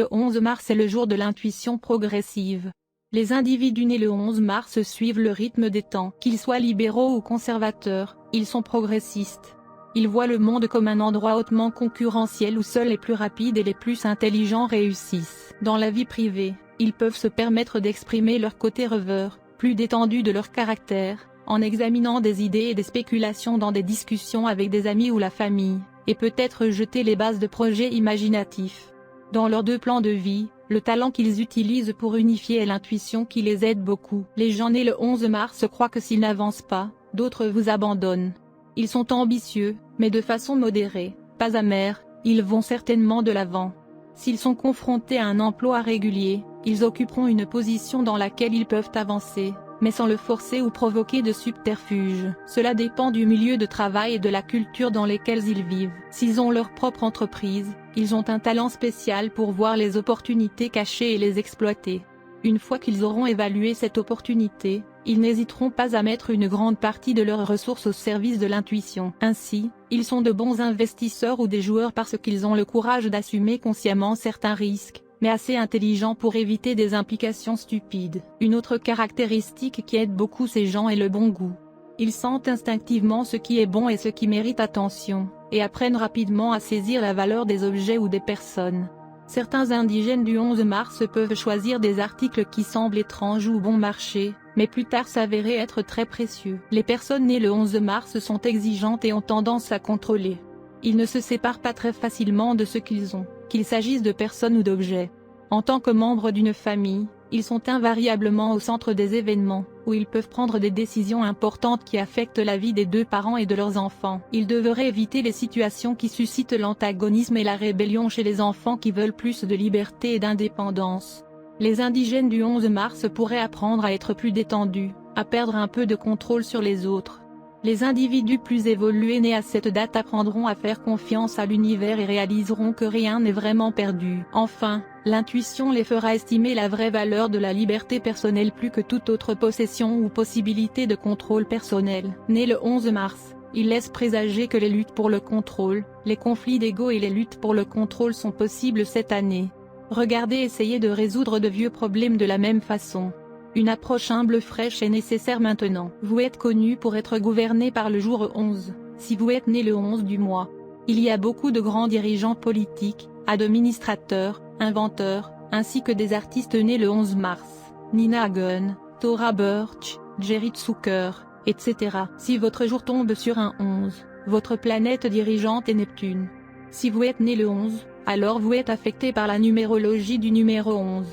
Le 11 mars est le jour de l'intuition progressive. Les individus nés le 11 mars suivent le rythme des temps. Qu'ils soient libéraux ou conservateurs, ils sont progressistes. Ils voient le monde comme un endroit hautement concurrentiel où seuls les plus rapides et les plus intelligents réussissent. Dans la vie privée, ils peuvent se permettre d'exprimer leur côté rêveur, plus détendu de leur caractère, en examinant des idées et des spéculations dans des discussions avec des amis ou la famille, et peut-être jeter les bases de projets imaginatifs. Dans leurs deux plans de vie, le talent qu'ils utilisent pour unifier est l'intuition qui les aide beaucoup. Les gens nés le 11 mars croient que s'ils n'avancent pas, d'autres vous abandonnent. Ils sont ambitieux, mais de façon modérée, pas amère, ils vont certainement de l'avant. S'ils sont confrontés à un emploi régulier, ils occuperont une position dans laquelle ils peuvent avancer, mais sans le forcer ou provoquer de subterfuges. Cela dépend du milieu de travail et de la culture dans lesquels ils vivent. S'ils ont leur propre entreprise, ils ont un talent spécial pour voir les opportunités cachées et les exploiter. Une fois qu'ils auront évalué cette opportunité, ils n'hésiteront pas à mettre une grande partie de leurs ressources au service de l'intuition. Ainsi, ils sont de bons investisseurs ou des joueurs parce qu'ils ont le courage d'assumer consciemment certains risques, mais assez intelligents pour éviter des implications stupides. Une autre caractéristique qui aide beaucoup ces gens est le bon goût. Ils sentent instinctivement ce qui est bon et ce qui mérite attention, et apprennent rapidement à saisir la valeur des objets ou des personnes. Certains indigènes du 11 mars peuvent choisir des articles qui semblent étranges ou bon marché, mais plus tard s'avérer être très précieux. Les personnes nées le 11 mars sont exigeantes et ont tendance à contrôler. Ils ne se séparent pas très facilement de ce qu'ils ont, qu'il s'agisse de personnes ou d'objets. En tant que membres d'une famille, ils sont invariablement au centre des événements, où ils peuvent prendre des décisions importantes qui affectent la vie des deux parents et de leurs enfants. Ils devraient éviter les situations qui suscitent l'antagonisme et la rébellion chez les enfants qui veulent plus de liberté et d'indépendance. Les indigènes du 11 mars pourraient apprendre à être plus détendus, à perdre un peu de contrôle sur les autres. Les individus plus évolués nés à cette date apprendront à faire confiance à l'univers et réaliseront que rien n'est vraiment perdu. Enfin, l'intuition les fera estimer la vraie valeur de la liberté personnelle plus que toute autre possession ou possibilité de contrôle personnel. Nés le 11 mars, ils laissent présager que les luttes pour le contrôle, les conflits d'ego et les luttes pour le contrôle sont possibles cette année. Regardez, essayez de résoudre de vieux problèmes de la même façon. Une approche humble fraîche est nécessaire maintenant. Vous êtes connu pour être gouverné par le jour 11, si vous êtes né le 11 du mois. Il y a beaucoup de grands dirigeants politiques, administrateurs, inventeurs, ainsi que des artistes nés le 11 mars. Nina Hagen, Thora Birch, Jerry Zucker, etc. Si votre jour tombe sur un 11, votre planète dirigeante est Neptune. Si vous êtes né le 11, alors vous êtes affecté par la numérologie du numéro 11.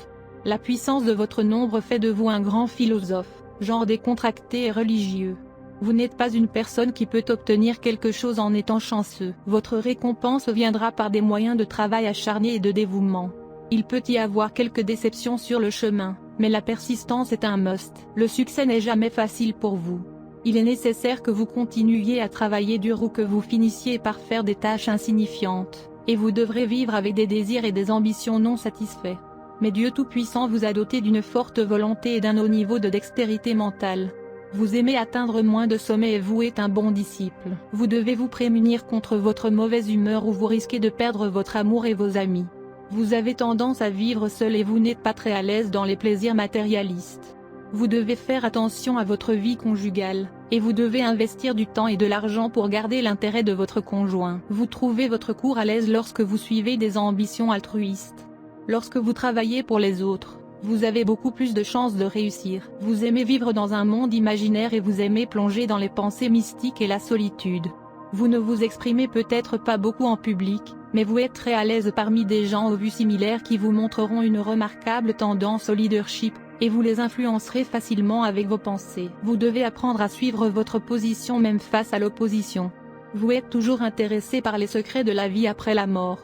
La puissance de votre nombre fait de vous un grand philosophe, genre décontracté et religieux. Vous n'êtes pas une personne qui peut obtenir quelque chose en étant chanceux. Votre récompense viendra par des moyens de travail acharné et de dévouement. Il peut y avoir quelques déceptions sur le chemin, mais la persistance est un must. Le succès n'est jamais facile pour vous. Il est nécessaire que vous continuiez à travailler dur ou que vous finissiez par faire des tâches insignifiantes, et vous devrez vivre avec des désirs et des ambitions non satisfaits. Mais Dieu Tout-Puissant vous a doté d'une forte volonté et d'un haut niveau de dextérité mentale. Vous aimez atteindre moins de sommets et vous êtes un bon disciple. Vous devez vous prémunir contre votre mauvaise humeur ou vous risquez de perdre votre amour et vos amis. Vous avez tendance à vivre seul et vous n'êtes pas très à l'aise dans les plaisirs matérialistes. Vous devez faire attention à votre vie conjugale, et vous devez investir du temps et de l'argent pour garder l'intérêt de votre conjoint. Vous trouvez votre cours à l'aise lorsque vous suivez des ambitions altruistes. Lorsque vous travaillez pour les autres, vous avez beaucoup plus de chances de réussir. Vous aimez vivre dans un monde imaginaire et vous aimez plonger dans les pensées mystiques et la solitude. Vous ne vous exprimez peut-être pas beaucoup en public, mais vous êtes très à l'aise parmi des gens aux vues similaires qui vous montreront une remarquable tendance au leadership, et vous les influencerez facilement avec vos pensées. Vous devez apprendre à suivre votre position même face à l'opposition. Vous êtes toujours intéressé par les secrets de la vie après la mort.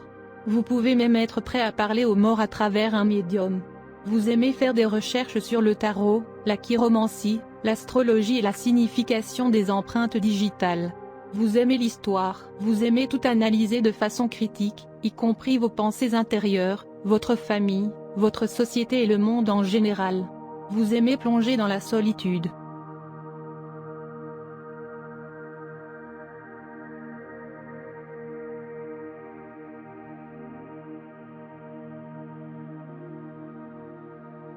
Vous pouvez même être prêt à parler aux morts à travers un médium. Vous aimez faire des recherches sur le tarot, la chiromancie, l'astrologie et la signification des empreintes digitales. Vous aimez l'histoire. Vous aimez tout analyser de façon critique, y compris vos pensées intérieures, votre famille, votre société et le monde en général. Vous aimez plonger dans la solitude.